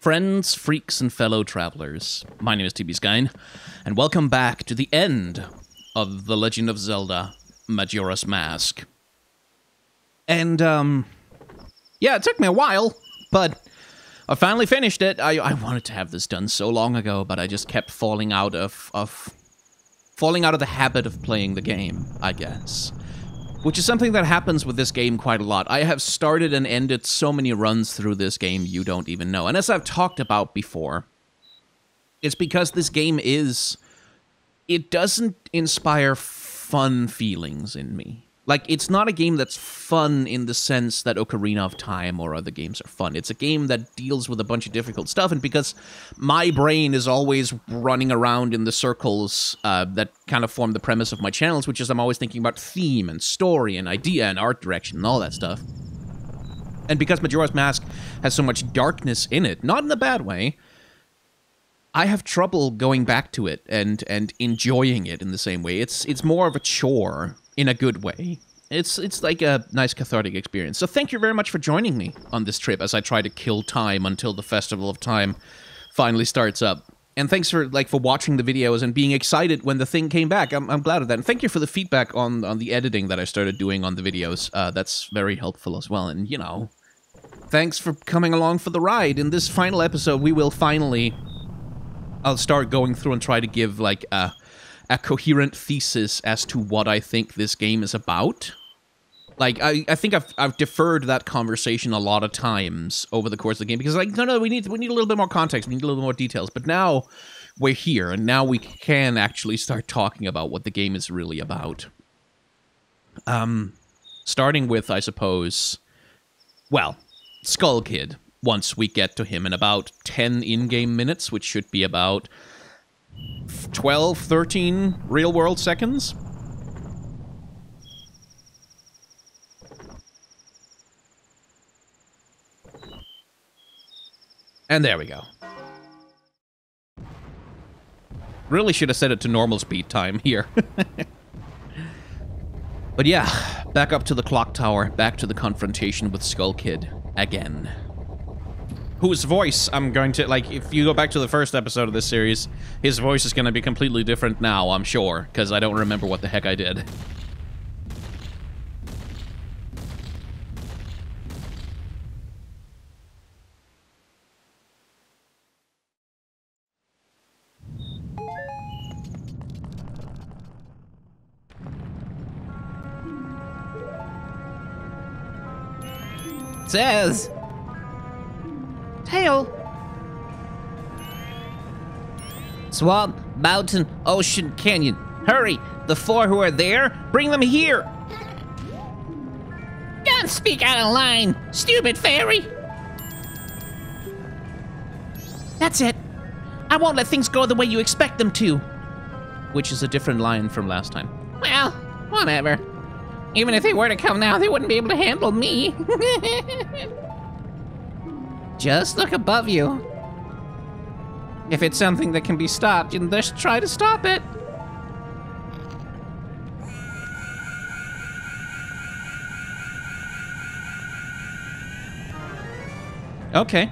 Friends, freaks, and fellow travelers, my name is TBSkyne, and welcome back to the end of The Legend of Zelda, Majora's Mask. And, yeah, it took me a while, but I finally finished it. I wanted to have this done so long ago, but I just kept falling out of the habit of playing the game, I guess. Which is something that happens with this game quite a lot. I have started and ended so many runs through this game you don't even know. And as I've talked about before, it's because this game it doesn't inspire fun feelings in me. Like, it's not a game that's fun in the sense that Ocarina of Time or other games are fun. It's a game that deals with a bunch of difficult stuff, and because my brain is always running around in the circles that kind of form the premise of my channels, which is I'm always thinking about theme and story and idea and art direction and all that stuff. And because Majora's Mask has so much darkness in it, not in a bad way, I have trouble going back to it and enjoying it in the same way. It's more of a chore in a good way. It's like a nice cathartic experience. So thank you very much for joining me on this trip as I try to kill time until the Festival of Time finally starts up. And thanks for watching the videos and being excited when the thing came back. I'm glad of that. And thank you for the feedback on the editing that I started doing on the videos. That's very helpful as well. And, you know, thanks for coming along for the ride. In this final episode, we will finally... I'll start going through and try to give, like, a coherent thesis as to what I think this game is about. Like, I think I've deferred that conversation a lot of times over the course of the game, because, like, no, we need a little bit more context, we need a little more details, but now we're here, and now we can actually start talking about what the game is really about. Starting with, I suppose, well, Skull Kid. Once we get to him in about 10 in-game minutes, which should be about 12, 13 real-world seconds. And there we go. Really should have set it to normal speed time here. But yeah, back up to the clock tower, back to the confrontation with Skull Kid again. Whose voice I'm going to, like, if you go back to the first episode of this series, his voice is going to be completely different now, I'm sure, because I don't remember what the heck I did. Says... Tail. Swamp, mountain, ocean, canyon. Hurry! The four who are there, bring them here! Don't speak out of line, stupid fairy! That's it. I won't let things go the way you expect them to. Which is a different line from last time. Well, whatever. Even if they were to come now, they wouldn't be able to handle me. Just look above you. If it's something that can be stopped, you just try to stop it. Okay.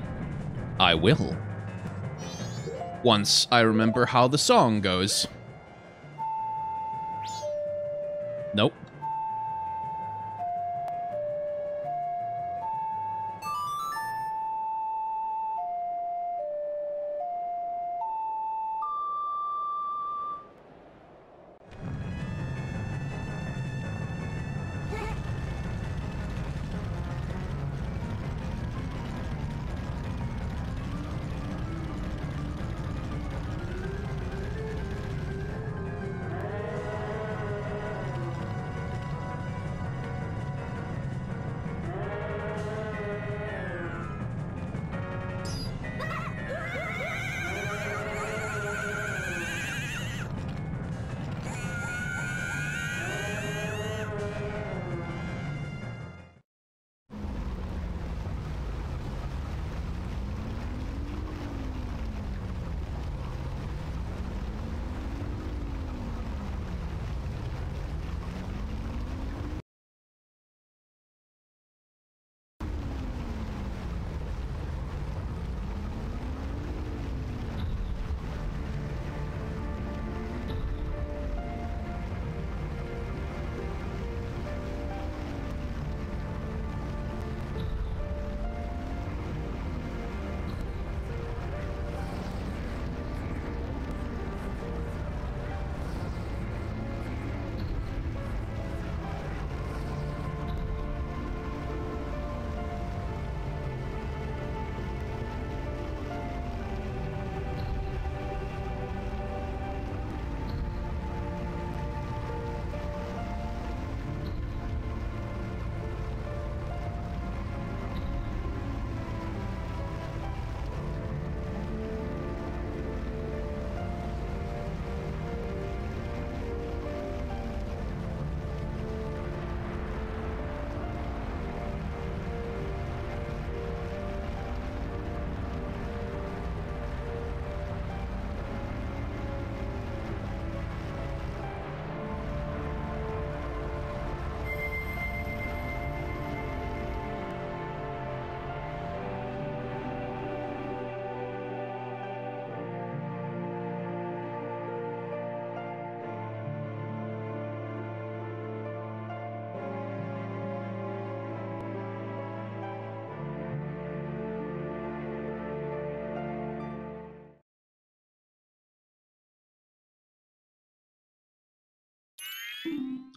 I will. Once I remember how the song goes. Nope.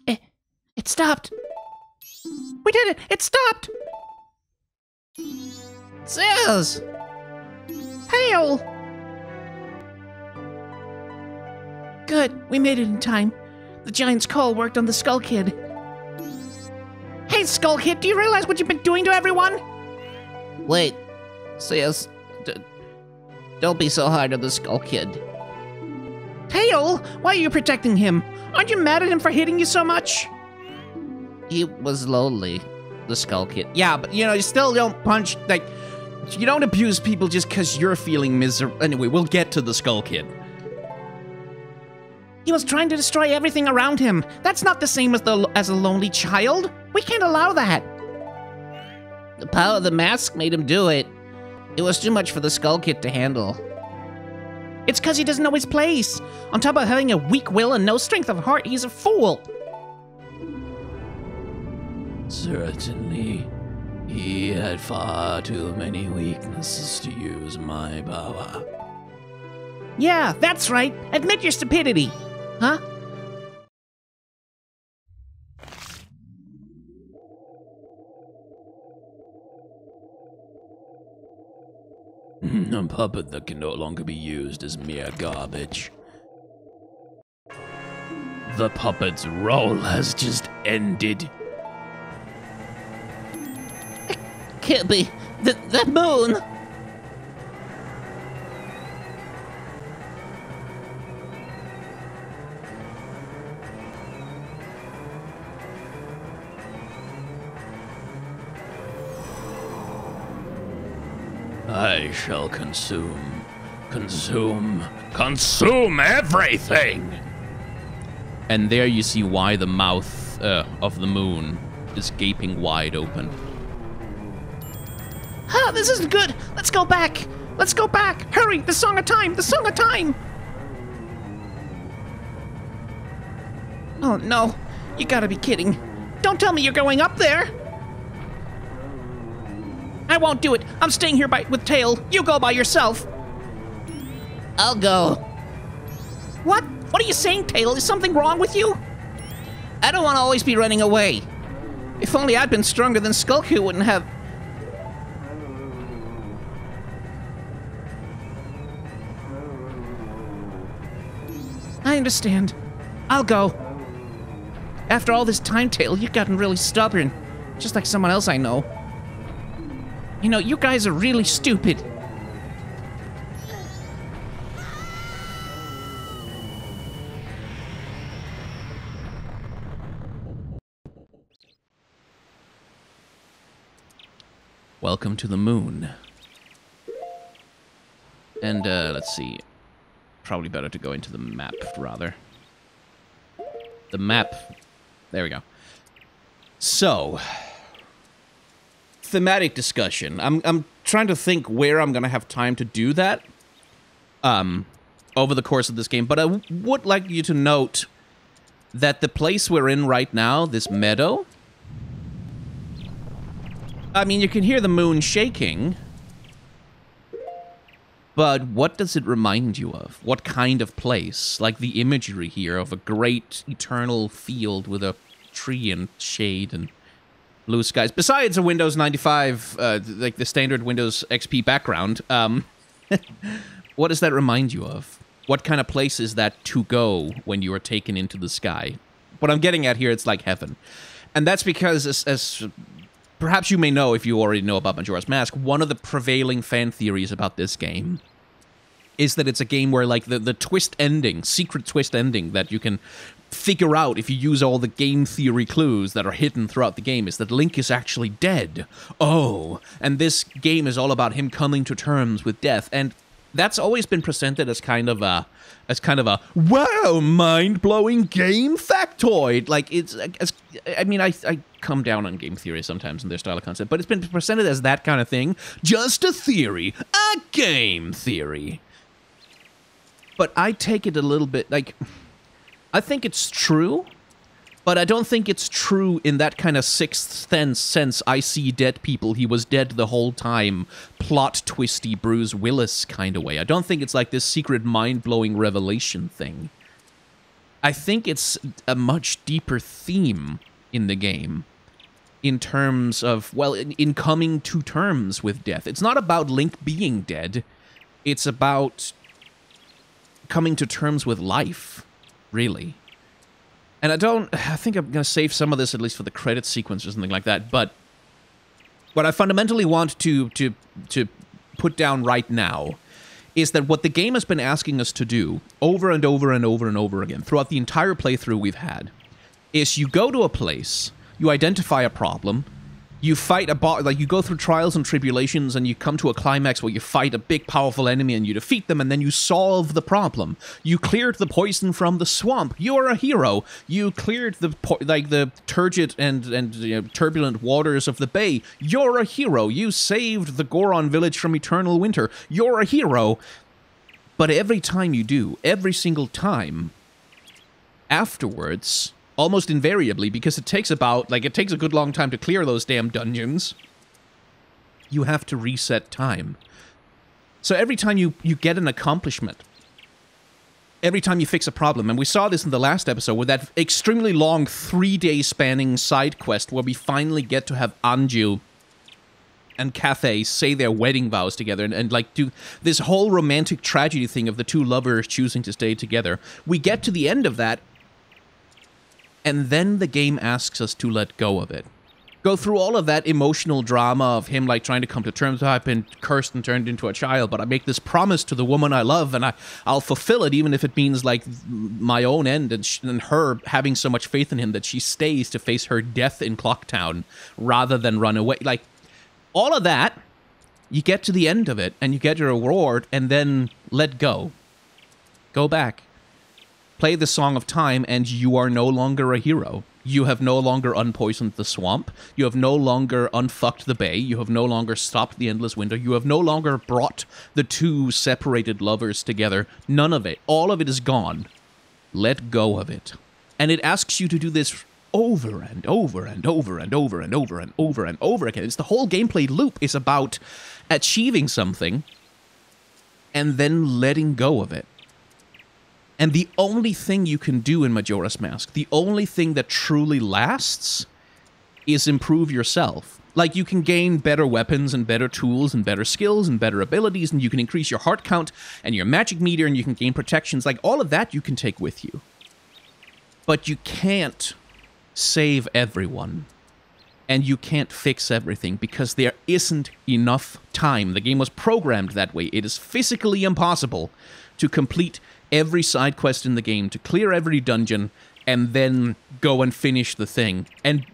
It stopped. We did it! It stopped! Zeus! Hail! Good, we made it in time. The giant's call worked on the Skull Kid. Hey, Skull Kid, do you realize what you've been doing to everyone? Wait, Zeus, don't be so hard on the Skull Kid. Tail, why are you protecting him? Aren't you mad at him for hitting you so much? He was lonely, the Skull Kid. Yeah, but you still don't punch, you don't abuse people just because you're feeling miserable. Anyway, we'll get to the Skull Kid. He was trying to destroy everything around him. That's not the same as a lonely child. We can't allow that. The power of the mask made him do it. It was too much for the Skull Kid to handle. It's because he doesn't know his place. On top of having a weak will and no strength of heart, he's a fool. Certainly, he had far too many weaknesses to use my power. Yeah, that's right. Admit your stupidity. Huh? A puppet that can no longer be used as mere garbage. The puppet's role has just ended. Can't be. The moon! I shall consume everything! And there you see why the mouth of the moon is gaping wide open. Huh, this isn't good! Let's go back! Let's go back! Hurry! The Song of Time! The Song of Time! Oh no, you gotta be kidding. Don't tell me you're going up there! I won't do it. I'm staying here with Tail. You go by yourself. I'll go. What? What are you saying, Tail? Is something wrong with you? I don't want to always be running away. If only I'd been stronger than Skullku wouldn't have... I understand. I'll go. After all this time, Tail, you've gotten really stubborn. Just like someone else I know. You guys are really stupid. Welcome to the moon. And, let's see. Probably better to go into the map, rather. The map. There we go. So... thematic discussion. I'm trying to think where I'm gonna have time to do that over the course of this game, but I would like you to note that the place we're in right now, this meadow, I mean, you can hear the moon shaking, but what does it remind you of? What kind of place? Like the imagery here of a great eternal field with a tree and shade and blue skies. Besides a Windows 95, like the standard Windows XP background, what does that remind you of? What kind of place is that to go when you are taken into the sky? What I'm getting at here, it's like heaven. And that's because, as perhaps you may know if you already know about Majora's Mask, one of the prevailing fan theories about this game is that it's a game where, like, the twist ending, secret twist ending that you can figure out if you use all the game theory clues that are hidden throughout the game is that Link is actually dead. Oh, and this game is all about him coming to terms with death, and that's always been presented as kind of a wow, mind-blowing game factoid. Like, I come down on game theory sometimes in their style of concept, but it's been presented as that kind of thing. Just a theory, a game theory. But I take it a little bit, like, I think it's true, but I don't think it's true in that kind of sixth sense, I see dead people, he was dead the whole time, plot twisty Bruce Willis kind of way. I don't think it's like this secret mind-blowing revelation thing. I think it's a much deeper theme in the game in terms of, well, in coming to terms with death. It's not about Link being dead. It's about coming to terms with life, really. And I think I'm going to save some of this at least for the credit sequence or something like that, but what I fundamentally want to put down right now is that what the game has been asking us to do over and over and over and over again throughout the entire playthrough we've had is you go to a place, you identify a problem, you fight a boss, like you go through trials and tribulations and you come to a climax where you fight a big powerful enemy and you defeat them and then you solve the problem. You cleared the poison from the swamp. You're a hero. You cleared the turgid and turbulent waters of the bay. You're a hero. You saved the Goron village from eternal winter. You're a hero. But every time you do, every single time, afterwards, almost invariably, because it takes a good long time to clear those damn dungeons, you have to reset time. So every time you get an accomplishment, every time you fix a problem, and we saw this in the last episode with that extremely long 3-day spanning side quest where we finally get to have Anju and Cathay say their wedding vows together and like do this whole romantic tragedy thing of the two lovers choosing to stay together. We get to the end of that, and then the game asks us to let go of it. Go through all of that emotional drama of him like trying to come to terms with, I've been cursed and turned into a child, but I make this promise to the woman I love, and I'll fulfill it even if it means like my own end and her having so much faith in him that she stays to face her death in Clocktown rather than run away. Like, all of that, you get to the end of it, and you get your reward, and then let go. Go back. Play the Song of Time, and you are no longer a hero. You have no longer unpoisoned the swamp. You have no longer unfucked the bay. You have no longer stopped the endless winter. You have no longer brought the two separated lovers together. None of it. All of it is gone. Let go of it. And it asks you to do this over and over and over and over and over and over and over again. It's the whole gameplay loop is about achieving something and then letting go of it. And the only thing you can do in Majora's Mask, the only thing that truly lasts, is improve yourself. Like, you can gain better weapons and better tools and better skills and better abilities, and you can increase your heart count and your magic meter, and you can gain protections. Like, all of that you can take with you. But you can't save everyone. And you can't fix everything, because there isn't enough time. The game was programmed that way. It is physically impossible to complete every side quest in the game, to clear every dungeon, and then go and finish the thing. And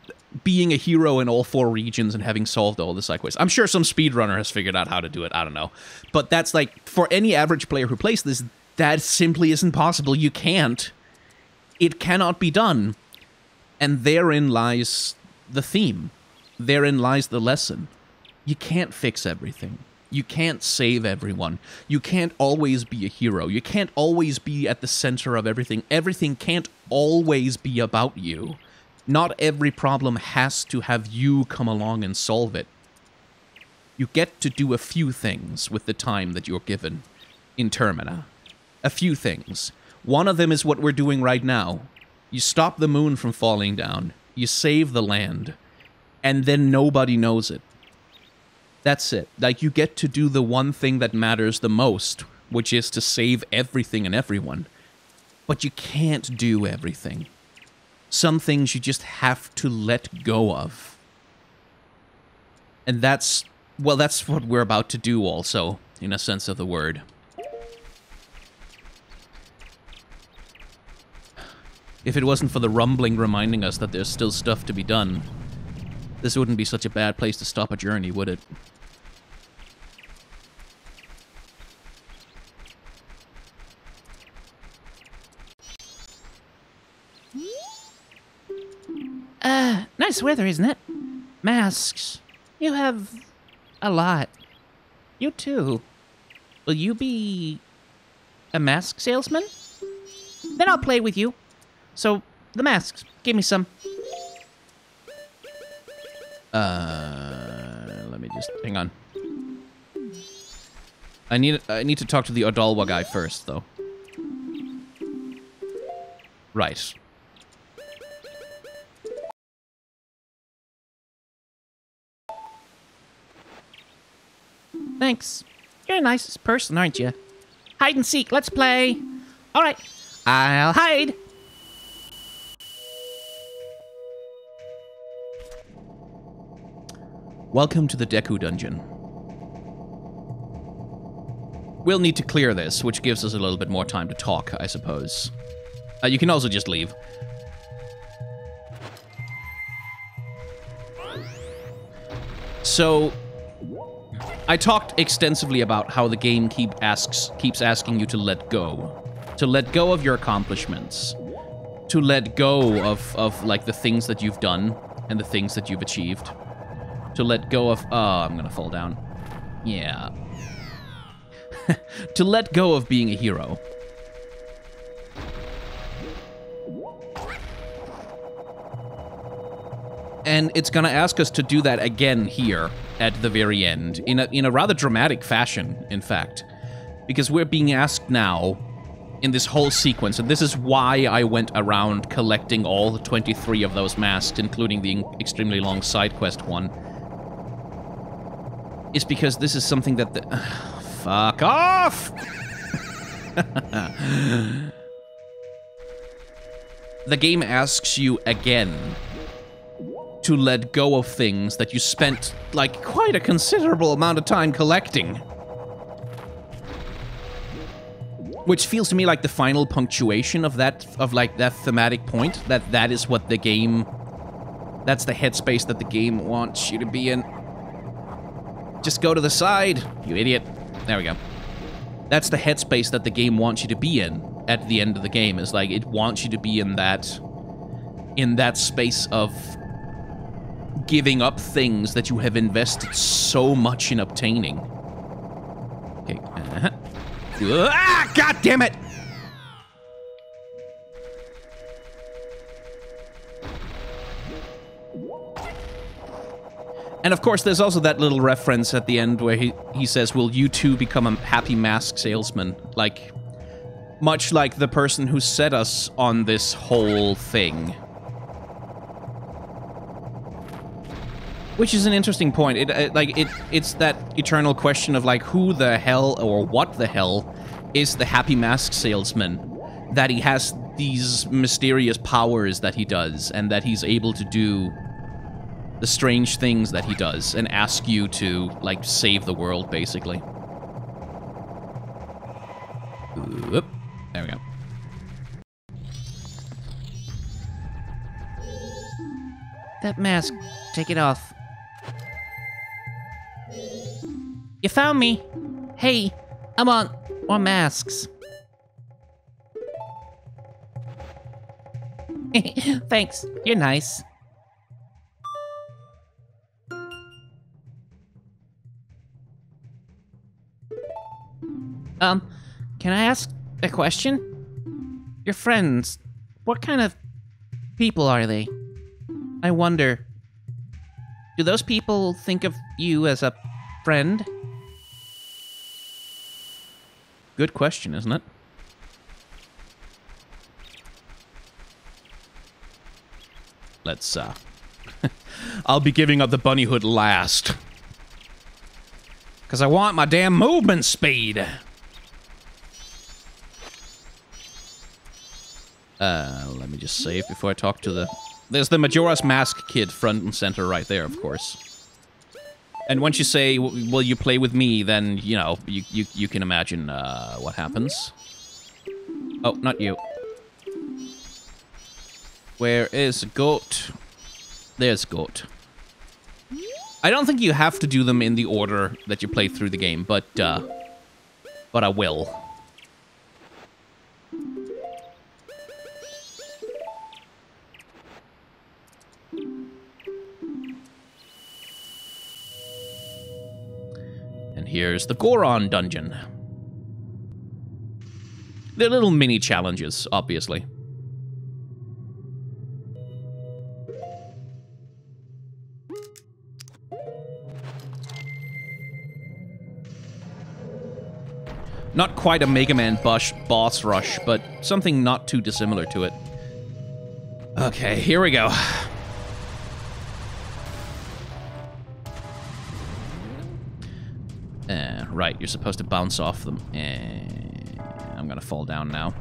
being a hero in all 4 regions and having solved all the side quests. I'm sure some speedrunner has figured out how to do it, I don't know. But that's like, for any average player who plays this, that simply isn't possible. You can't. It cannot be done. And therein lies the theme. Therein lies the lesson. You can't fix everything. You can't save everyone. You can't always be a hero. You can't always be at the center of everything. Everything can't always be about you. Not every problem has to have you come along and solve it. You get to do a few things with the time that you're given in Termina. A few things. One of them is what we're doing right now. You stop the moon from falling down. You save the land. And then nobody knows it. That's it. Like, you get to do the one thing that matters the most, which is to save everything and everyone. But you can't do everything. Some things you just have to let go of. And that's what we're about to do also, in a sense of the word. If it wasn't for the rumbling reminding us that there's still stuff to be done, this wouldn't be such a bad place to stop a journey, would it? Nice weather, isn't it? Masks. You have a lot. You too. Will you be a mask salesman? Then I'll play with you. So, the masks. Give me some. Let me just... hang on. I need to talk to the Odalwa guy first, though. Right. Thanks. You're the nicest person, aren't you? Hide and seek, let's play. All right, I'll hide. Welcome to the Deku Dungeon. We'll need to clear this, which gives us a little bit more time to talk, I suppose. You can also just leave. So, I talked extensively about how the game keeps asking you to let go. To let go of your accomplishments. To let go of like, the things that you've done and the things that you've achieved. To let go of... Oh, I'm gonna fall down. Yeah. To let go of being a hero. And it's gonna ask us to do that again here at the very end, in a rather dramatic fashion, in fact. Because we're being asked now, in this whole sequence, and this is why I went around collecting all the 23 of those masks, including the extremely long side quest one, is because this is something that the... Fuck off! The game asks you again to let go of things that you spent, like, quite a considerable amount of time collecting. Which feels to me like the final punctuation of that thematic point, that is what the game... That's the headspace that the game wants you to be in. Just go to the side, you idiot. There we go. That's the headspace that the game wants you to be in at the end of the game. Is like, it wants you to be in that space of giving up things that you have invested so much in obtaining. Okay. Ah, God damn it! And of course, there's also that little reference at the end where he says, will you too become a happy mask salesman? Like, much like the person who set us on this whole thing. Which is an interesting point. It's that eternal question of, like, who the hell or what the hell is the happy mask salesman? That he has these mysterious powers that he does, and that he's able to do the strange things that he does, and ask you to, like, save the world, basically. Oop. There we go. That mask, take it off. You found me. Hey, I want more masks. Thanks, you're nice. Can I ask a question? Your friends, what kind of people are they? I wonder, do those people think of you as a friend? Good question, isn't it? Let's, I'll be giving up the bunny hood last. Because I want my damn movement speed. Let me just save before I talk to the... There's the Majora's Mask kid front and center right there, of course. And once you say, will you play with me, then, you know, you can imagine what happens. Oh, not you. Where is Goat? There's Goat. I don't think you have to do them in the order that you play through the game, but I will. And here's the Goron Dungeon. They're little mini challenges, obviously. Not quite a Mega Man boss rush, but something not too dissimilar to it. Okay, here we go. Right, you're supposed to bounce off them. I'm gonna fall down now.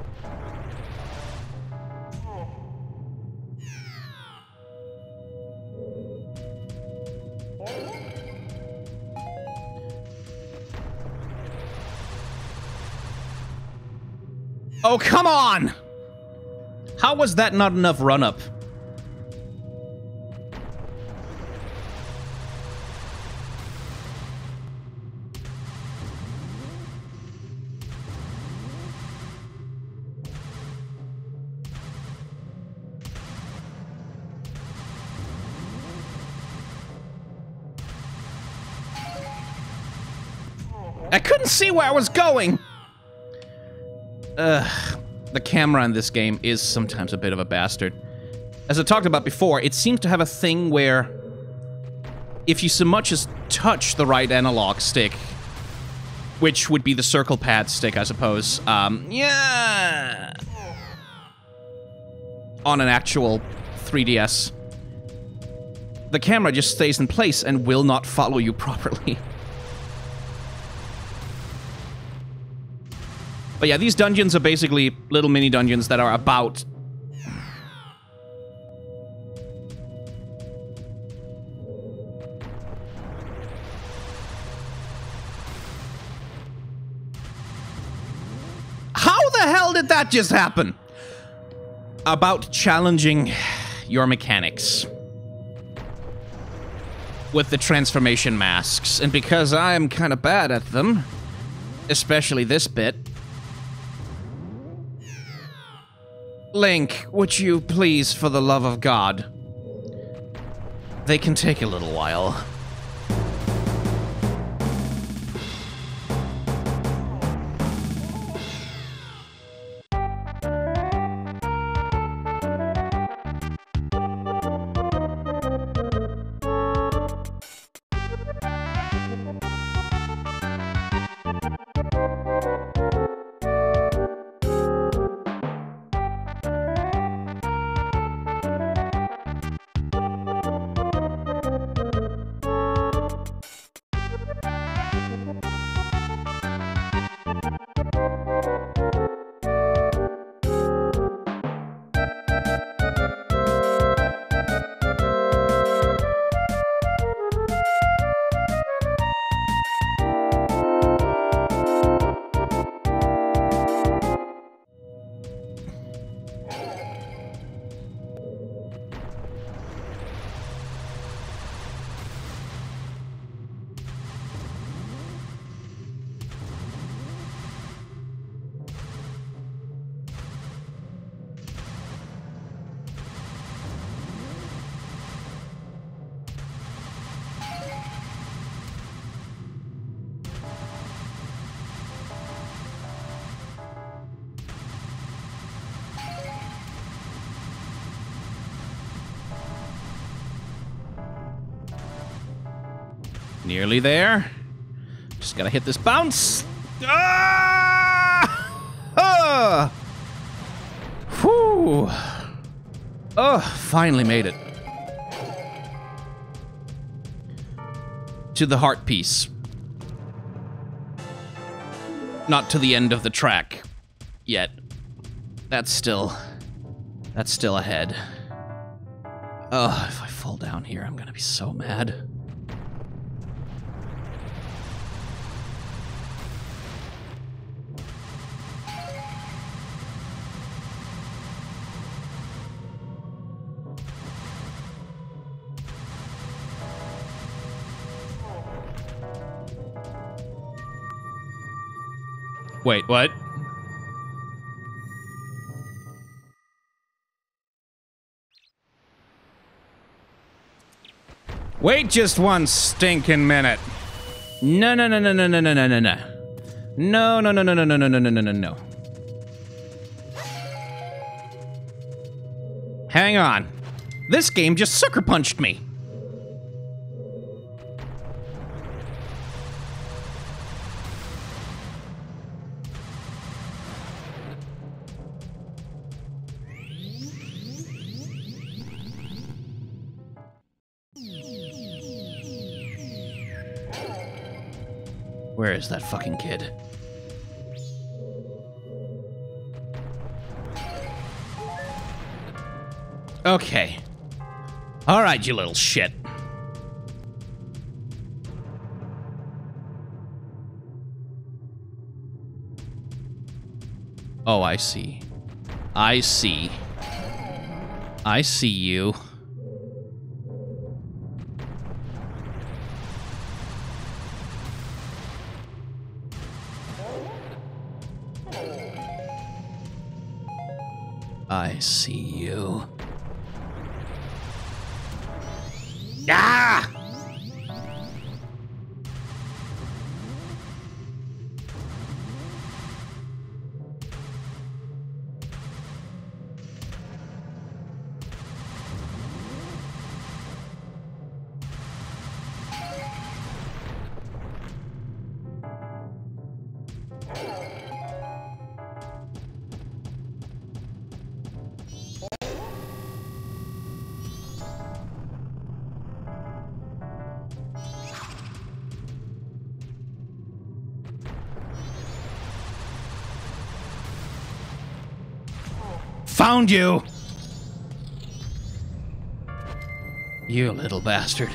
Oh, come on! How was that not enough run-up? I couldn't see where I was going! The camera in this game is sometimes a bit of a bastard. As I talked about before, it seems to have a thing where if you so much as touch the right analog stick, which would be the circle pad stick, I suppose, yeah, on an actual 3DS, the camera just stays in place and will not follow you properly. But yeah, these dungeons are basically little mini dungeons that are about... How the hell did that just happen? About challenging your mechanics with the transformation masks. And because I'm kind of bad at them, especially this bit, Link, would you please, for the love of God? They can take a little while. Nearly there. Just gotta hit this bounce. Ah! Ah! Whew. Oh, finally made it. To the heart piece. Not to the end of the track yet. That's still ahead. Oh, if I fall down here, I'm gonna be so mad. Wait, what? Wait just one stinking minute. No, no, no, no, no, no, no, no, no, no. No, no, no, no, no, no, no, no, no, no, no, no. Hang on. This game just sucker punched me. Where is that fucking kid? Okay. Alright, you little shit. Oh, I see. I see. I see you. I see you. Ah! Found you! You little bastard.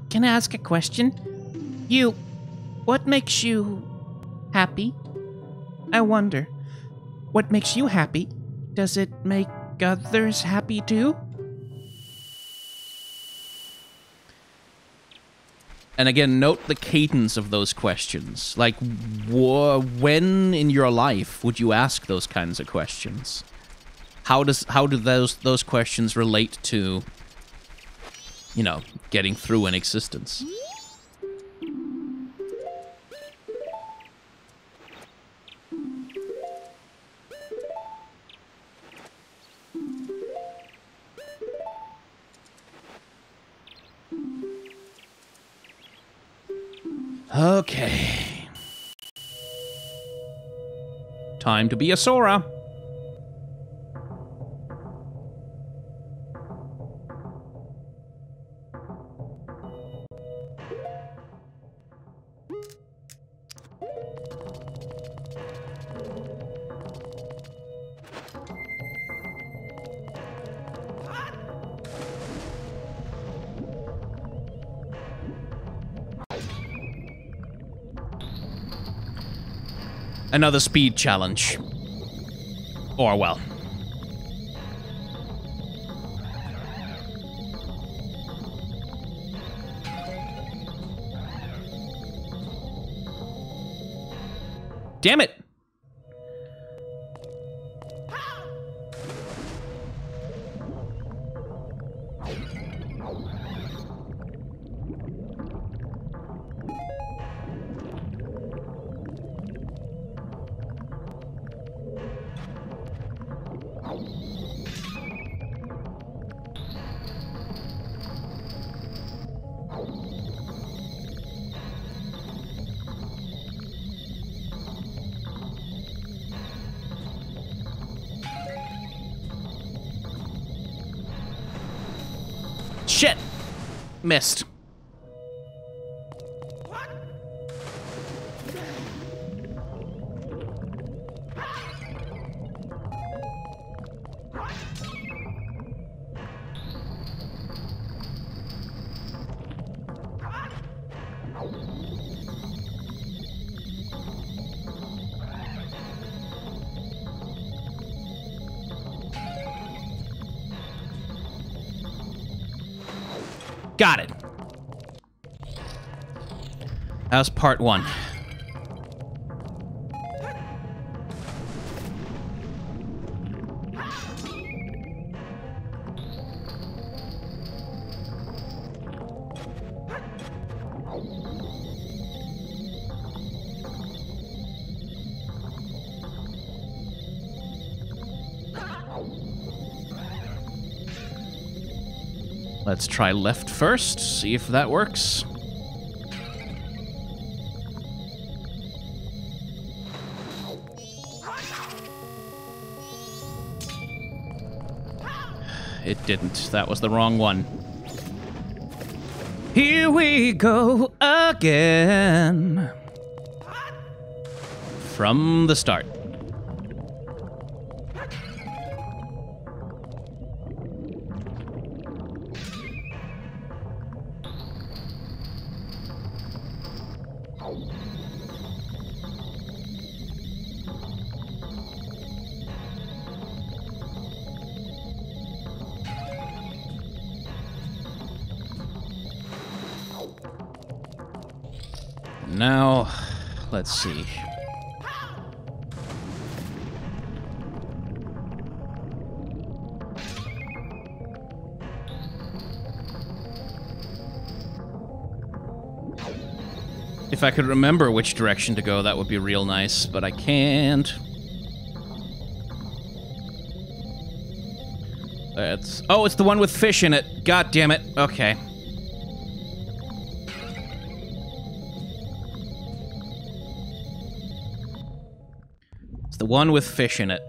Can I ask a question? What makes you happy? I wonder, what makes you happy? Does it make others happy too? And again, note the cadence of those questions. Like, when in your life would you ask those kinds of questions? How do those questions relate to, you know, getting through an existence? Okay. Time to be a Sora. Another speed challenge. Or, well. Damn it! Shit! Missed. Got it. That was part one. Let's try left first, see if that works. It didn't. That was the wrong one. Here we go again. From the start. Now, let's see. If I could remember which direction to go, that would be real nice, but I can't. Oh, it's the one with fish in it. God damn it. Okay. It's the one with fish in it.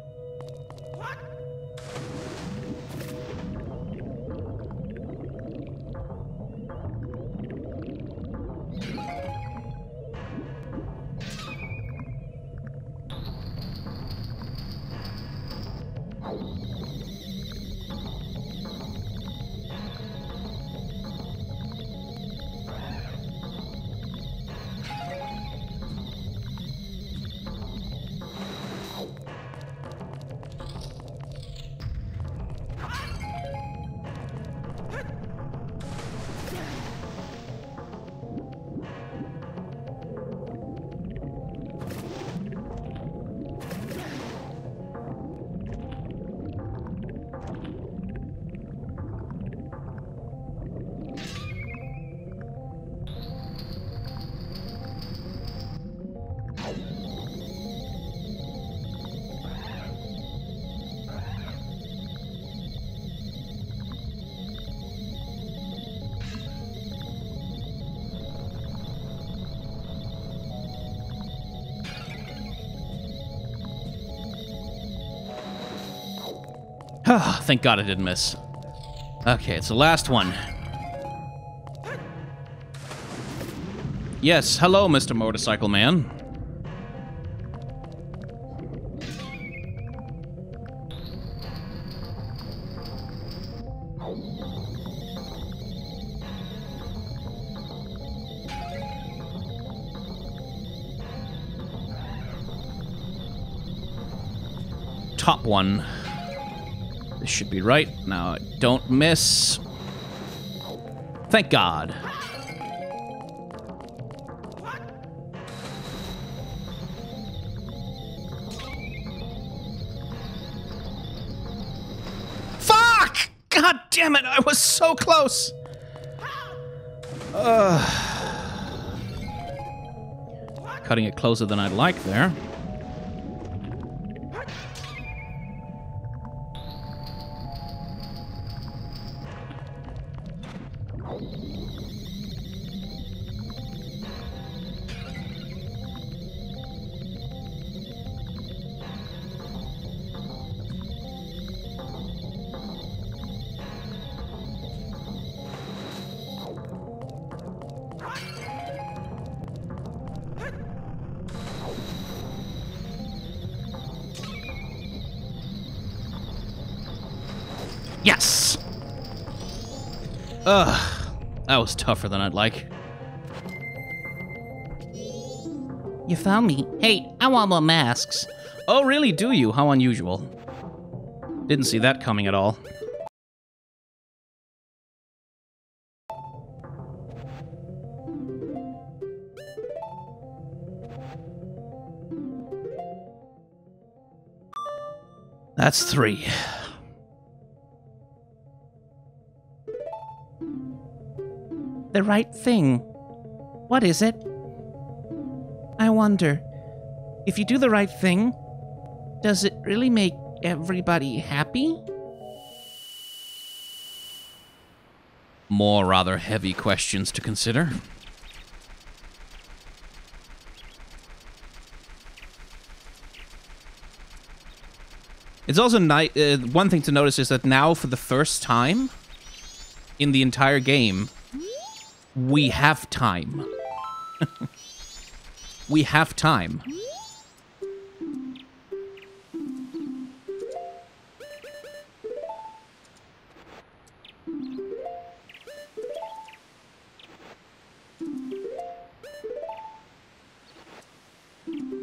Oh, thank God I didn't miss. Okay, it's the last one. Yes, hello, Mr. Motorcycle Man. Top one. This should be right. Now, don't miss. Thank God. Fuck! God damn it, I was so close. Cutting it closer than I'd like there. Yes! Ugh, that was tougher than I'd like. You found me. Hey, I want more masks. Oh, really, do you? How unusual. Didn't see that coming at all. That's 3. The right thing. What is it? I wonder, if you do the right thing, does it really make everybody happy? more rather heavy questions to consider. It's also one thing to notice is that now, for the first time in the entire game, we have time. We have time.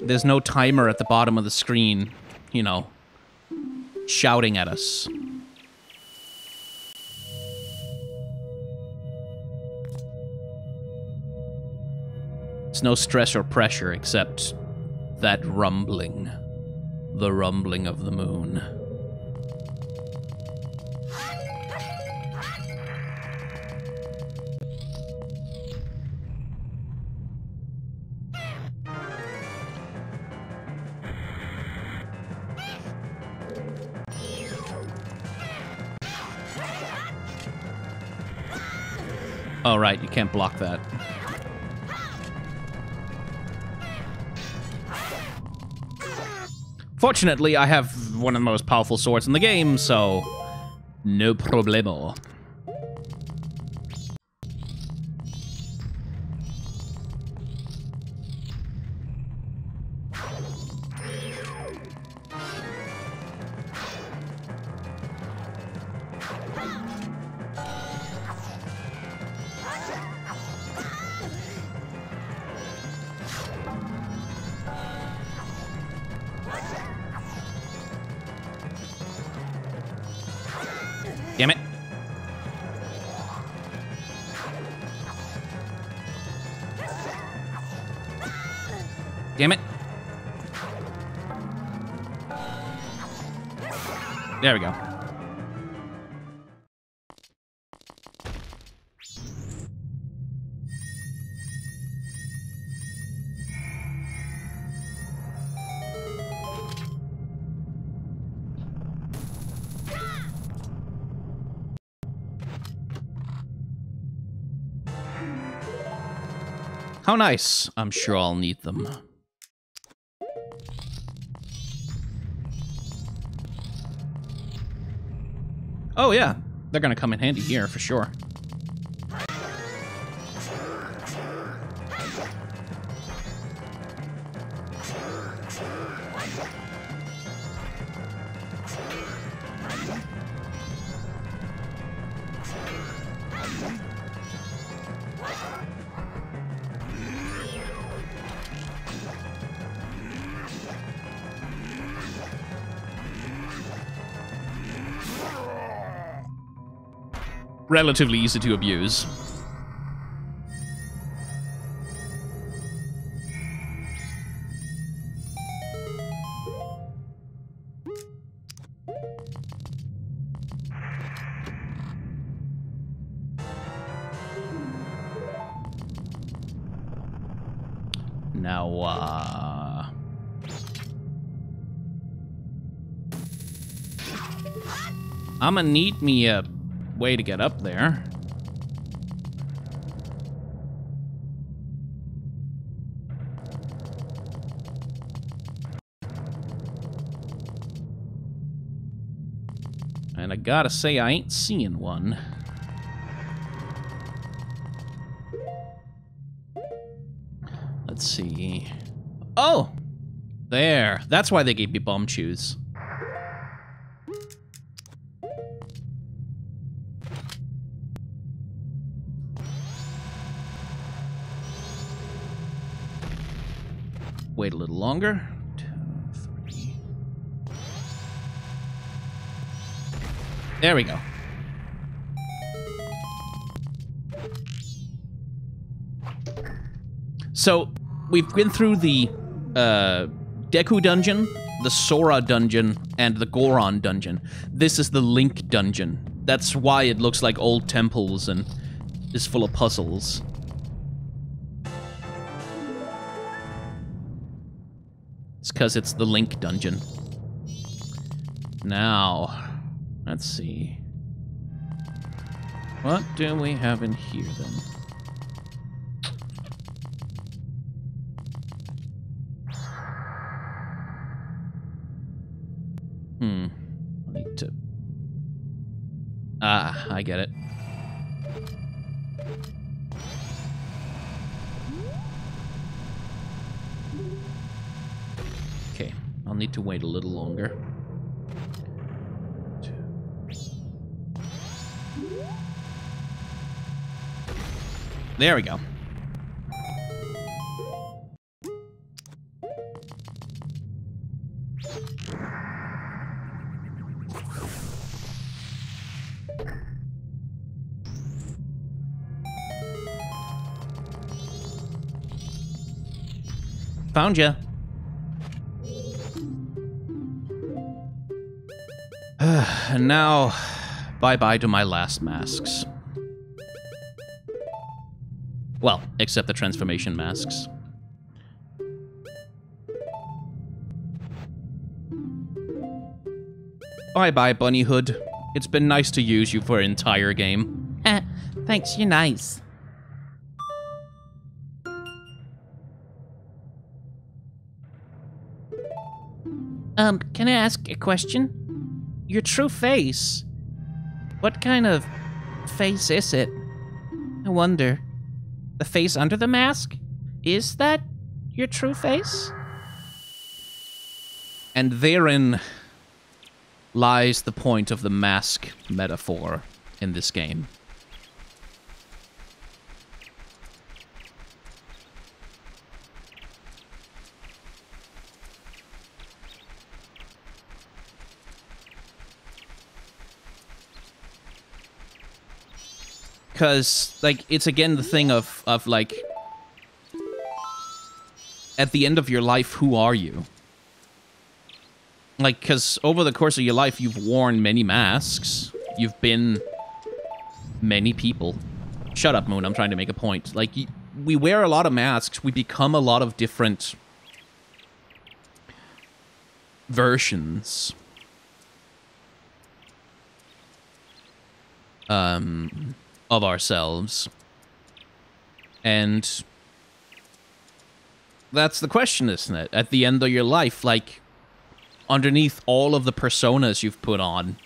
There's no timer at the bottom of the screen, you know, shouting at us. It's no stress or pressure except that rumbling. The rumbling of the moon. Oh, right, you can't block that. Fortunately, I have one of the most powerful swords in the game, so no problemo. Damn it. Damn it. There we go. How nice. I'm sure I'll need them. Oh yeah, they're gonna come in handy here for sure. Relatively easy to abuse. Now, I'ma need me a way to get up there. And I gotta say, I ain't seeing one. Let's see. Oh! There. That's why they gave me bum shoes. Wait a little longer. 2, 3. There we go. So, we've been through the Deku Dungeon, the Sora Dungeon, and the Goron Dungeon. This is the Link Dungeon. That's why it looks like old temples and is full of puzzles. It's because it's the Link Dungeon. Now, let's see. What do we have in here, then? I need to... Ah, I get it. Okay, I'll need to wait a little longer. There we go. Found ya. And now, bye-bye to my last masks. Well, except the transformation masks. Bye-bye, Bunny Hood. It's been nice to use you for an entire game. Thanks, you're nice. Can I ask a question? Your true face. What kind of face is it? I wonder. The face under the mask? Is that your true face? And therein lies the point of the mask metaphor in this game. Because, like, it's again the thing of like, at the end of your life, who are you? Like, because over the course of your life, you've worn many masks. You've been many people. Shut up, Moon, I'm trying to make a point. Like, we wear a lot of masks. We become a lot of different versions. Of ourselves. And that's the question, isn't it? At the end of your life, like, underneath all of the personas you've put on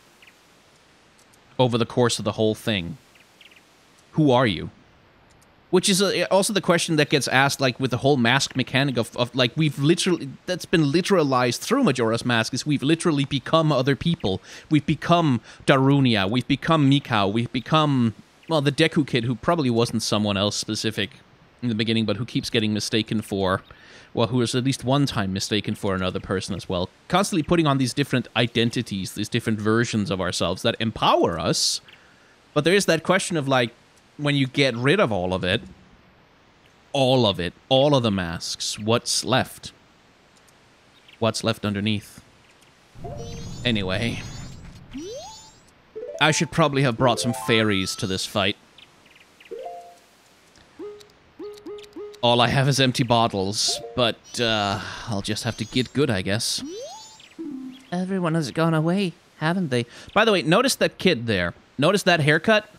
over the course of the whole thing, who are you? Which is also the question that gets asked, like, with the whole mask mechanic of like, we've literally, that's been literalized through Majora's Mask, is we've literally become other people. We've become Darunia, we've become Mikau, we've become, well, the Deku Kid, who probably wasn't someone else specific in the beginning, but who keeps getting mistaken for, well, who was at least one time mistaken for another person as well. Constantly putting on these different identities, these different versions of ourselves that empower us. But there is that question of, like, when you get rid of all of it, all of the masks, what's left? What's left underneath? Anyway, I should probably have brought some fairies to this fight. All I have is empty bottles, but I'll just have to get good, I guess. Everyone has gone away, haven't they? By the way, notice that kid there. Notice that haircut?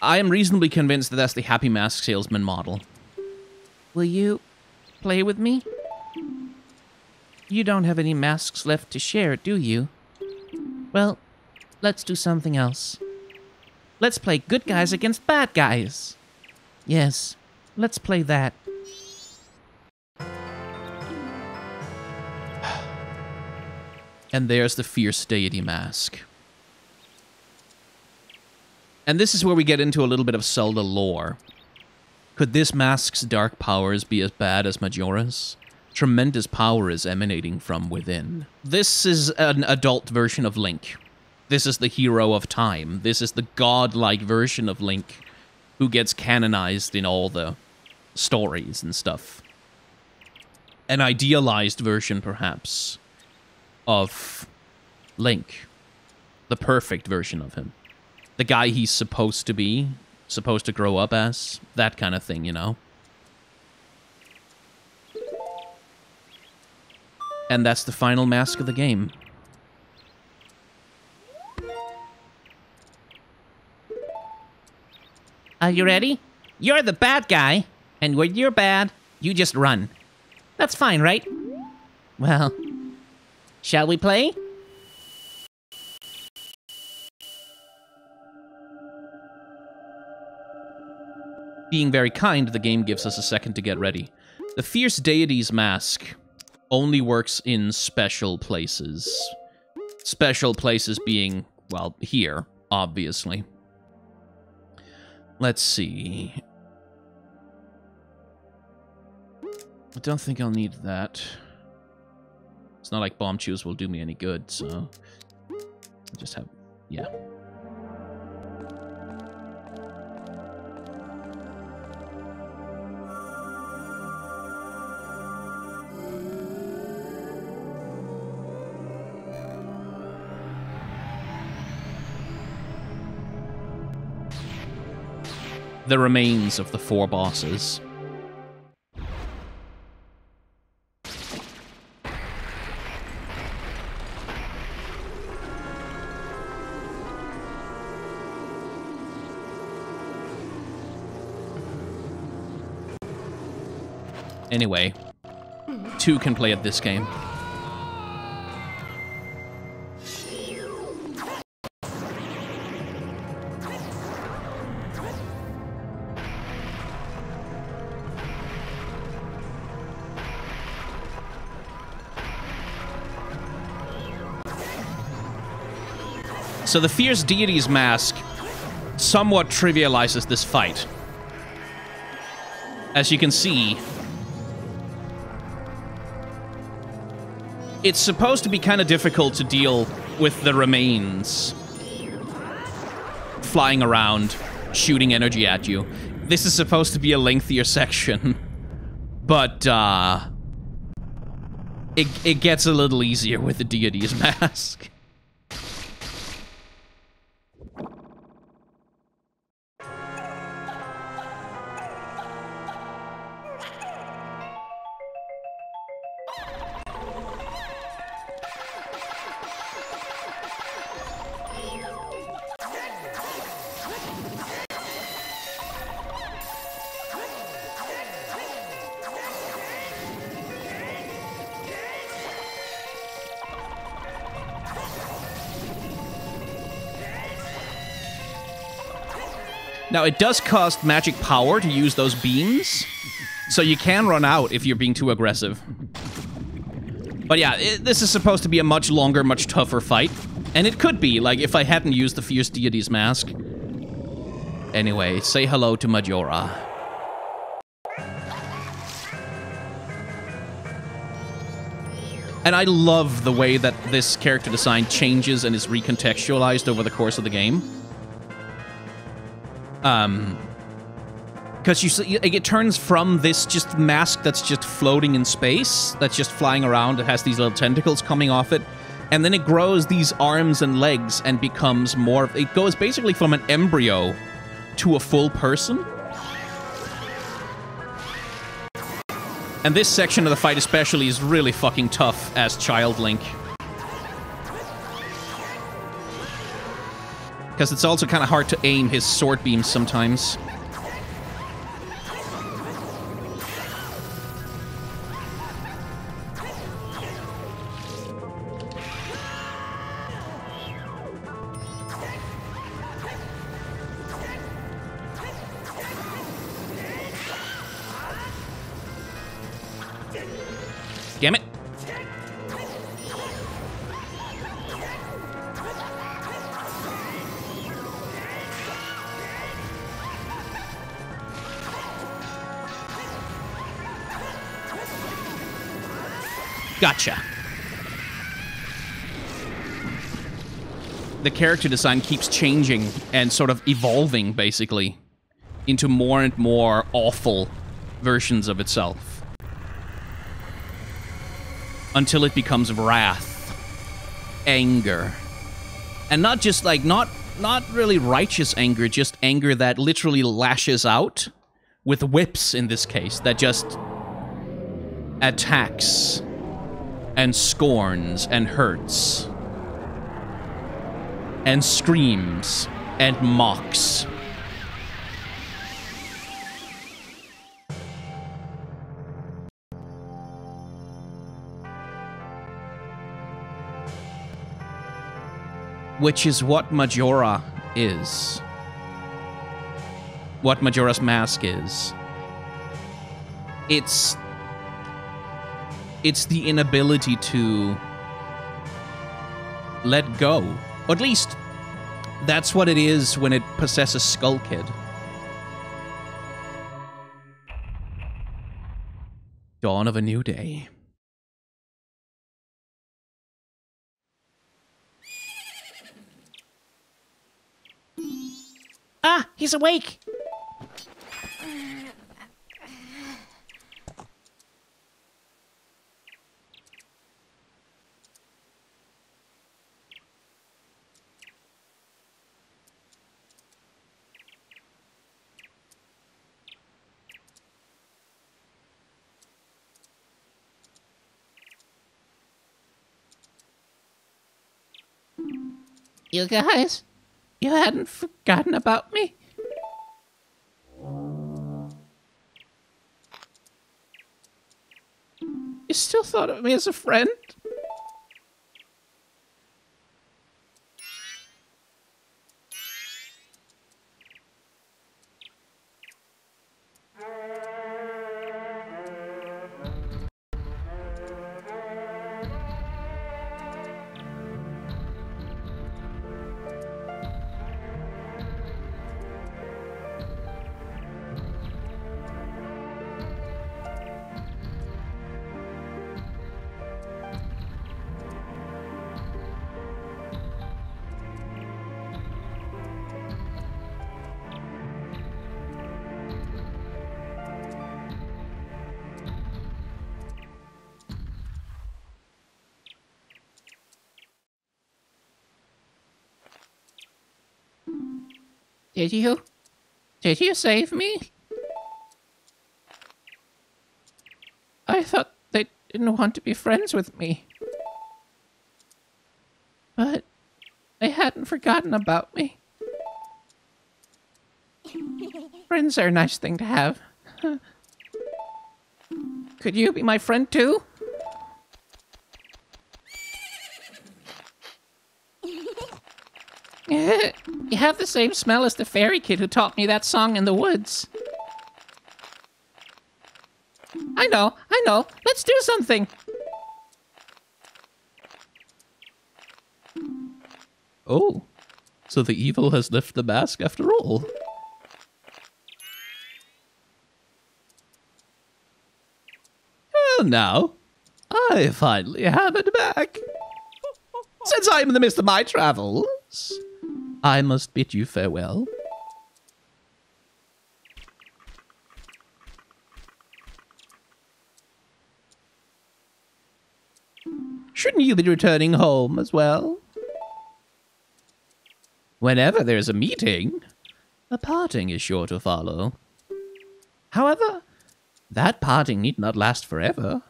I am reasonably convinced that that's the Happy Mask Salesman model. Will you play with me? You don't have any masks left to share, do you? Well, let's do something else. Let's play good guys against bad guys. Yes, let's play that. And there's the Fierce Deity Mask. And this is where we get into a little bit of Zelda lore. Could this mask's dark powers be as bad as Majora's? Tremendous power is emanating from within. This is an adult version of Link. This is the hero of time. This is the godlike version of Link who gets canonized in all the stories and stuff. An idealized version, perhaps, of Link. The perfect version of him. The guy he's supposed to be, supposed to grow up as, that kind of thing, you know? And that's the final mask of the game. Are you ready? You're the bad guy, and when you're bad, you just run. That's fine, right? Well, shall we play? Being very kind, the game gives us a second to get ready. The Fierce Deity's Mask only works in special places. Special places being, well, here, obviously. Let's see. I don't think I'll need that. It's not like bomb chews will do me any good, so... I'll just have... yeah. The remains of the 4 bosses. Anyway, 2 can play at this game. So the Fierce Deity's Mask somewhat trivializes this fight. As you can see, it's supposed to be kind of difficult to deal with the remains flying around, shooting energy at you. This is supposed to be a lengthier section, but it gets a little easier with the Deity's Mask. Now, it does cost magic power to use those beams, so you can run out if you're being too aggressive. But yeah, this is supposed to be a much longer, much tougher fight. And it could be, like, if I hadn't used the Fierce Deity's Mask. Anyway, say hello to Majora. And I love the way that this character design changes and is recontextualized over the course of the game. Because you see, it turns from this just mask that's just floating in space, that's just flying around, it has these little tentacles coming off it, and then it grows these arms and legs and becomes more, it goes basically from an embryo to a full person. And this section of the fight especially is really fucking tough as Child Link. Because it's also kind of hard to aim his sword beams sometimes. Damn it. Gotcha. The character design keeps changing and sort of evolving, basically, into more and more awful versions of itself. Until it becomes wrath, anger. And not just, like, not really righteous anger, just anger that literally lashes out, with whips in this case, that just attacks and scorns and hurts and screams and mocks which is what Majora is. What Majora's Mask is. It's the inability to let go. Or at least, that's what it is when it possesses Skull Kid. Dawn of a new day. Ah, he's awake! You guys, you hadn't forgotten about me? You still thought of me as a friend? Did you? Did you save me? I thought they didn't want to be friends with me. But they hadn't forgotten about me. Friends are a nice thing to have. Could you be my friend too? You have the same smell as the fairy kid who taught me that song in the woods. I know. Let's do something. Oh, so the evil has lifted the mask after all. Well, now, I finally have it back. Since I am in the midst of my travels, I must bid you farewell. Shouldn't you be returning home as well? Whenever there's a meeting, a parting is sure to follow. However, that parting need not last forever.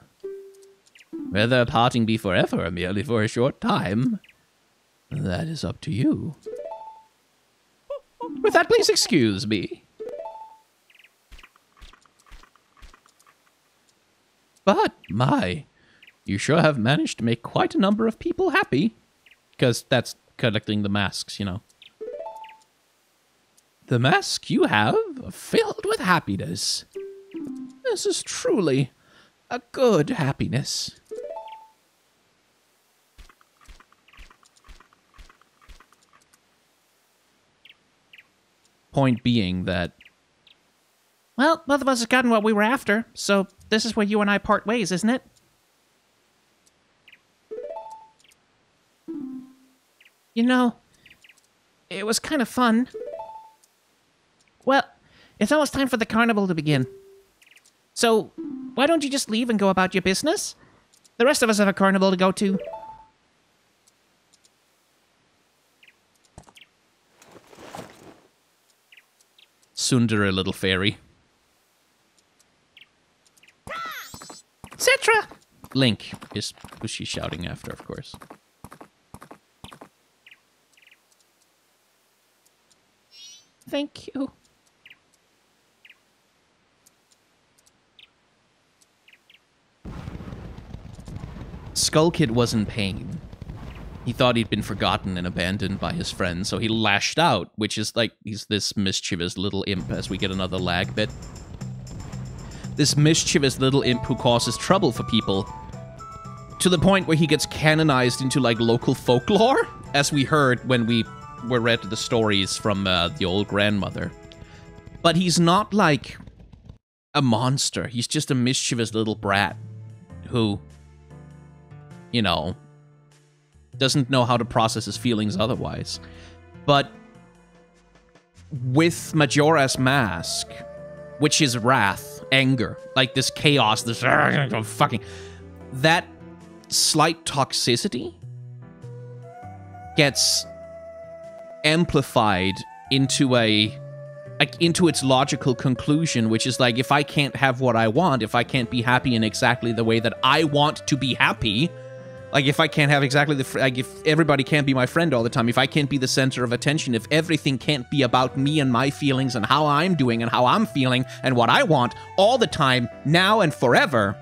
Whether a parting be forever or merely for a short time, that is up to you. With that, please excuse me. But, my, you sure have managed to make quite a number of people happy. Because that's collecting the masks, you know. The masks you have are filled with happiness. This is truly a good happiness. Point being that... Well, both of us have gotten what we were after, so this is where you and I part ways, isn't it? You know, it was kind of fun. Well, it's almost time for the carnival to begin. So, why don't you just leave and go about your business? The rest of us have a carnival to go to. Sundara little fairy. Citra! Link is who she's shouting after, of course. Thank you. Skull Kid was in pain. He thought he'd been forgotten and abandoned by his friends, so he lashed out, which is like, he's this mischievous little imp, as we get another lag bit. This mischievous little imp who causes trouble for people, to the point where he gets canonized into, like, local folklore, as we heard when we were read the stories from the old grandmother. But he's not, like, a monster. He's just a mischievous little brat who, you know, doesn't know how to process his feelings otherwise. But with Majora's Mask, which is wrath, anger, like this chaos, this fucking... That slight toxicity gets amplified into into its logical conclusion, which is like, if I can't have what I want, if I can't be happy in exactly the way that I want to be happy, like if I can't have exactly like if everybody can't be my friend all the time, if I can't be the center of attention, if everything can't be about me and my feelings and how I'm doing and how I'm feeling and what I want all the time, now and forever,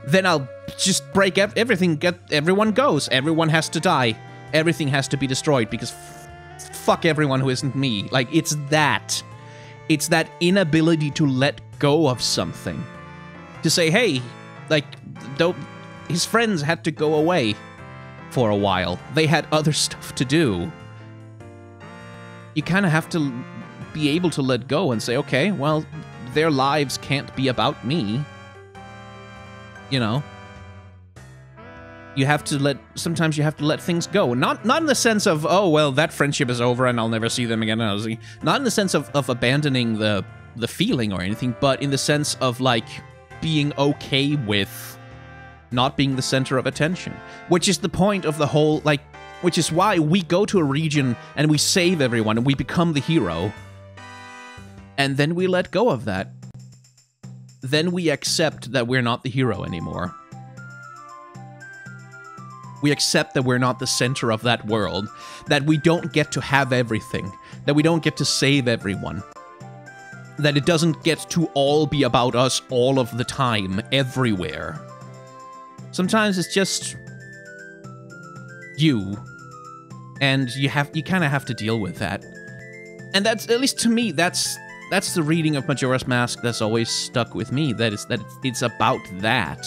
then I'll just break everything, everyone goes, everyone has to die, everything has to be destroyed, because fuck everyone who isn't me. Like, it's that inability to let go of something. To say, hey, like, his friends had to go away for a while. They had other stuff to do. You kind of have to be able to let go and say, okay, well, their lives can't be about me. You know? You have to sometimes you have to let things go. Not in the sense of, oh, well, that friendship is over and I'll never see them again. Not in the sense of abandoning the feeling or anything, but in the sense of, like, being okay with not being the center of attention. Which is the point of the whole, like, which is why we go to a region and we save everyone and we become the hero. And then we let go of that. Then we accept that we're not the hero anymore. We accept that we're not the center of that world, that we don't get to have everything, that we don't get to save everyone, that it doesn't get to all be about us all of the time, everywhere. Sometimes it's just you, and you kind of have to deal with that. And that's, at least to me, that's the reading of Majora's Mask that's always stuck with me, that it's about that.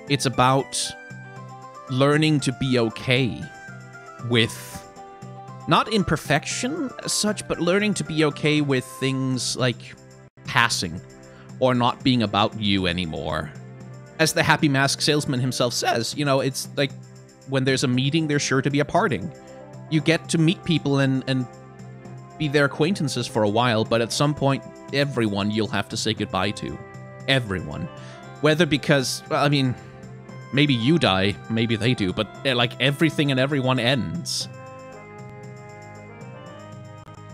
It's about learning to be okay with, not imperfection as such, but learning to be okay with things like passing or not being about you anymore. As the Happy Mask salesman himself says, you know, it's like when there's a meeting, there's sure to be a parting. You get to meet people and be their acquaintances for a while, but at some point, everyone you'll have to say goodbye to. Everyone. Whether because, well, I mean, maybe you die, maybe they do, but like everything and everyone ends.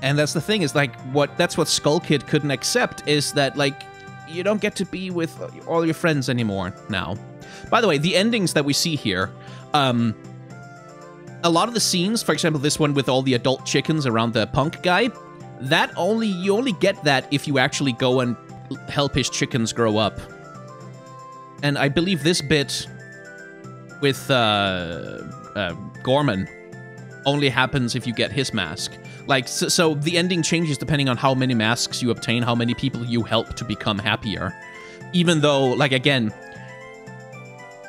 And that's the thing, is like, that's what Skull Kid couldn't accept, is that, like, you don't get to be with all your friends anymore now. By the way, the endings that we see here, a lot of the scenes, for example, this one with all the adult chickens around the punk guy, you only get that if you actually go and help his chickens grow up. And I believe this bit with Gorman only happens if you get his mask. Like, so the ending changes depending on how many masks you obtain, how many people you help to become happier. Even though, like, again,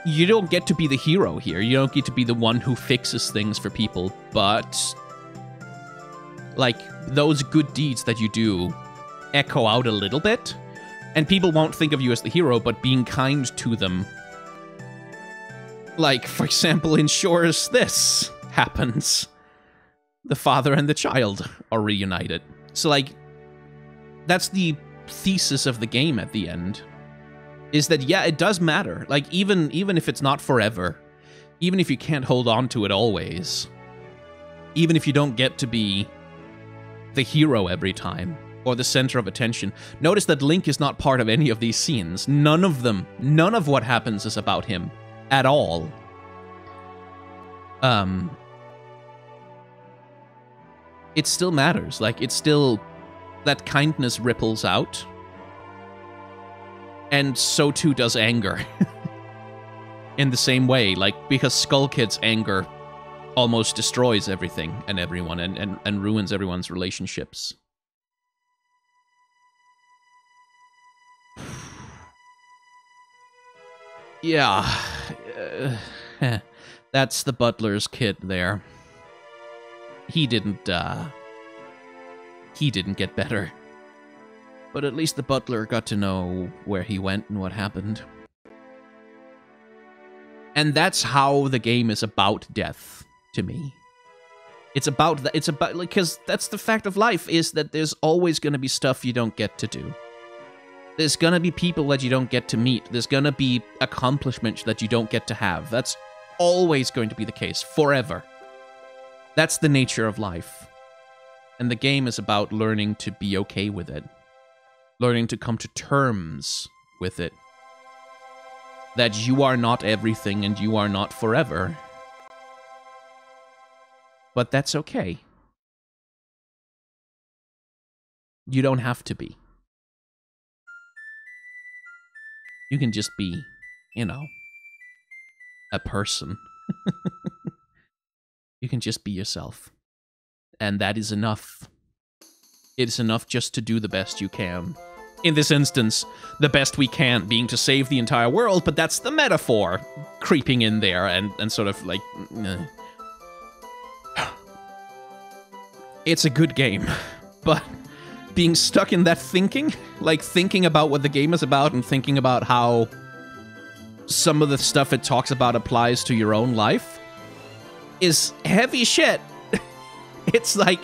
you don't get to be the hero here. You don't get to be the one who fixes things for people, but, like, those good deeds that you do echo out a little bit, and people won't think of you as the hero, but being kind to them. Like, for example, in Shore's this happens. The father and the child are reunited. So, like, that's the thesis of the game at the end. Is that, yeah, it does matter. Like, even if it's not forever, even if you can't hold on to it always, even if you don't get to be the hero every time, or the center of attention. Notice that Link is not part of any of these scenes. None of them. None of what happens is about him. At all. It still matters. Like, it's still... that kindness ripples out. And so too does anger. in the same way, like, because Skull Kid's anger almost destroys everything and everyone and ruins everyone's relationships. Yeah. That's the butler's kid there. He didn't get better. But at least the butler got to know where he went and what happened. And that's how the game is about death, to me. It's about, because that's the fact of life, is that there's always going to be stuff you don't get to do. There's going to be people that you don't get to meet. There's going to be accomplishments that you don't get to have. That's always going to be the case, forever. That's the nature of life. And the game is about learning to be okay with it. Learning to come to terms with it. That you are not everything and you are not forever. But that's okay. You don't have to be. You can just be, you know, a person. You can just be yourself. And that is enough. It's enough just to do the best you can. In this instance, the best we can being to save the entire world, but that's the metaphor creeping in there and sort of like... It's a good game, but being stuck in that thinking, like thinking about what the game is about and thinking about how some of the stuff it talks about applies to your own life, is heavy shit. It's like,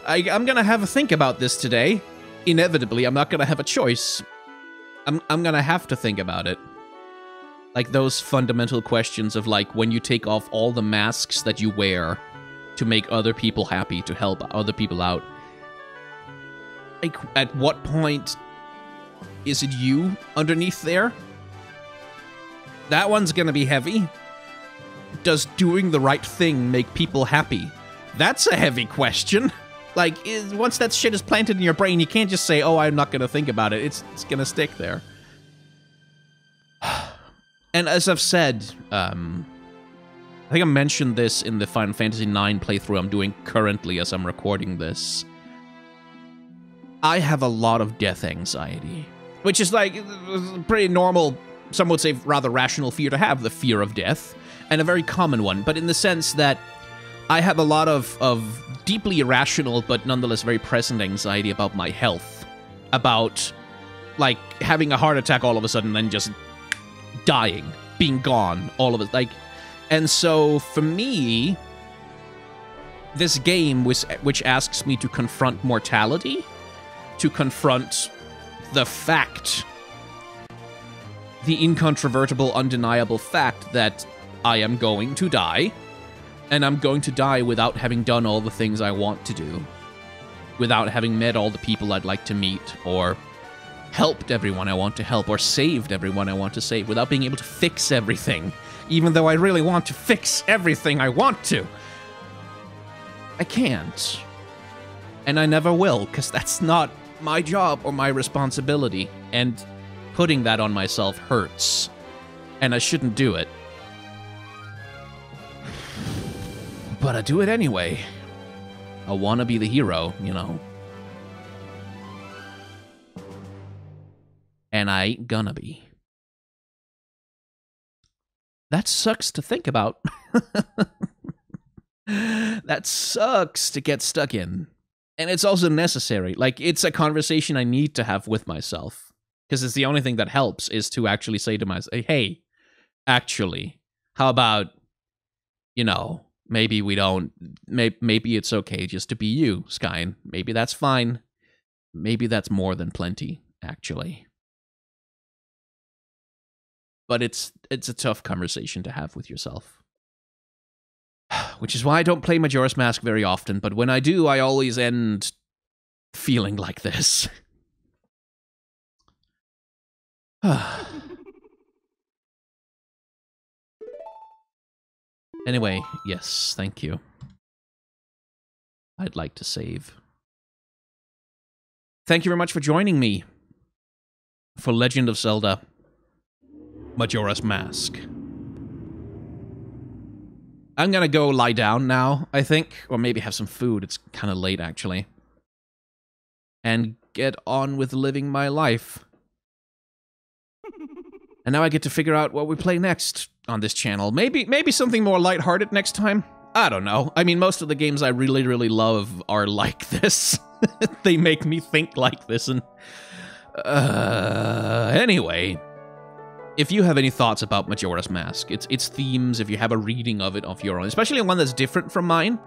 I'm gonna have a think about this today. Inevitably, I'm not gonna have a choice. I'm gonna have to think about it. Like those fundamental questions of like, when you take off all the masks that you wear to make other people happy, to help other people out, like, at what point is it you underneath there? That one's gonna be heavy. Does doing the right thing make people happy? That's a heavy question. Like, once that shit is planted in your brain, you can't just say, oh, I'm not gonna think about it. It's gonna stick there. And as I've said, I think I mentioned this in the Final Fantasy IX playthrough I'm doing currently as I'm recording this. I have a lot of death anxiety, which is like pretty normal, some would say rather rational fear to have, the fear of death, and a very common one, but in the sense that I have a lot of deeply irrational but nonetheless very present anxiety about my health, about like having a heart attack all of a sudden and just dying, being gone, all of it, like, and so for me, this game which asks me to confront mortality, to confront the fact, the incontrovertible, undeniable fact that I am going to die, and I'm going to die without having done all the things I want to do, without having met all the people I'd like to meet, or helped everyone I want to help, or saved everyone I want to save, without being able to fix everything, even though I really want to fix everything I want to. I can't. And I never will, because that's not my job or my responsibility, and putting that on myself hurts, and I shouldn't do it. But I do it anyway. I want to be the hero, you know. And I ain't gonna be. That sucks to think about. That sucks to get stuck in. And it's also necessary. Like, it's a conversation I need to have with myself. Because it's the only thing that helps, is to actually say to myself, hey, actually, how about, you know, maybe we don't, maybe it's okay just to be you, Skyn. Maybe that's fine. Maybe that's more than plenty, actually. But it's a tough conversation to have with yourself. Which is why I don't play Majora's Mask very often, but when I do, I always end feeling like this. Anyway, yes, thank you. I'd like to save. Thank you very much for joining me for Legend of Zelda Majora's Mask. I'm gonna go lie down now, I think. Or maybe have some food. It's kind of late, actually. And get on with living my life. And now I get to figure out what we play next on this channel. Maybe something more lighthearted next time? I don't know. I mean, most of the games I really, really love are like this. They make me think like this, and... anyway... If you have any thoughts about Majora's Mask, its themes, if you have a reading of it of your own, especially one that's different from mine,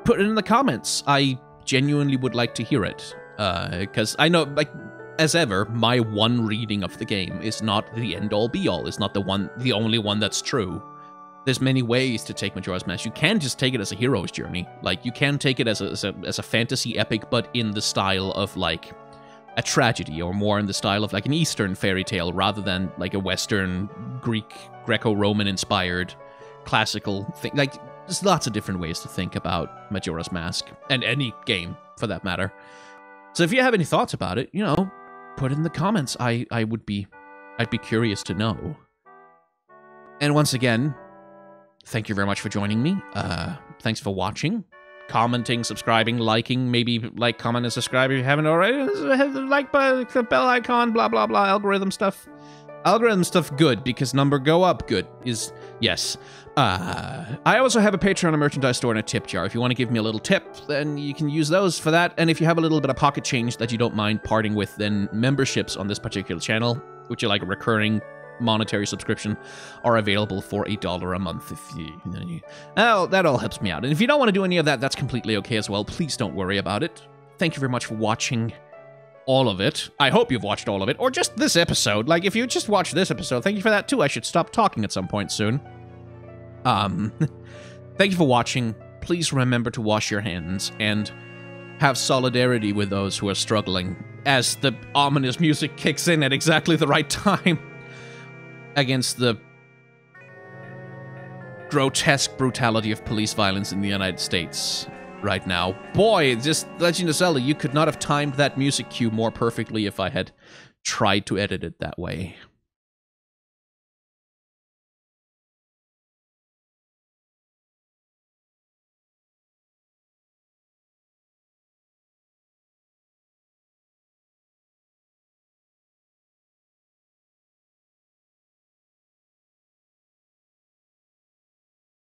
put it in the comments. I genuinely would like to hear it. Because I know, like, as ever, my one reading of the game is not the end-all be-all. It's not the only one that's true. There's many ways to take Majora's Mask. You can just take it as a hero's journey. Like, you can take it as a fantasy epic, but in the style of, like, a tragedy, or more in the style of like an Eastern fairy tale rather than like a Western Greco-Roman inspired classical thing. Like, there's lots of different ways to think about Majora's Mask, and any game for that matter. So if you have any thoughts about it, you know, put it in the comments. I'd be curious to know. And once again, thank you very much for joining me. Thanks for watching. Commenting, subscribing, liking, maybe like, comment, and subscribe if you haven't already. Hit the like button, the bell icon, blah, blah, blah, algorithm stuff. Algorithm stuff, good, because number go up, good, is, yes. I also have a Patreon, a merchandise store, and a tip jar. If you want to give me a little tip, then you can use those for that. And if you have a little bit of pocket change that you don't mind parting with, then memberships on this particular channel, which are like a recurring monetary subscription, are available for $1 a month. If you, well, that all helps me out. And if you don't want to do any of that, that's completely okay as well. Please don't worry about it. Thank you very much for watching all of it. I hope you've watched all of it, or just this episode. Like, if you just watched this episode, thank you for that too. I should stop talking at some point soon. Thank you for watching. Please remember to wash your hands and have solidarity with those who are struggling, as the ominous music kicks in at exactly the right time against the grotesque brutality of police violence in the United States right now. Boy, just Legend of Zelda, you could not have timed that music cue more perfectly if I had tried to edit it that way.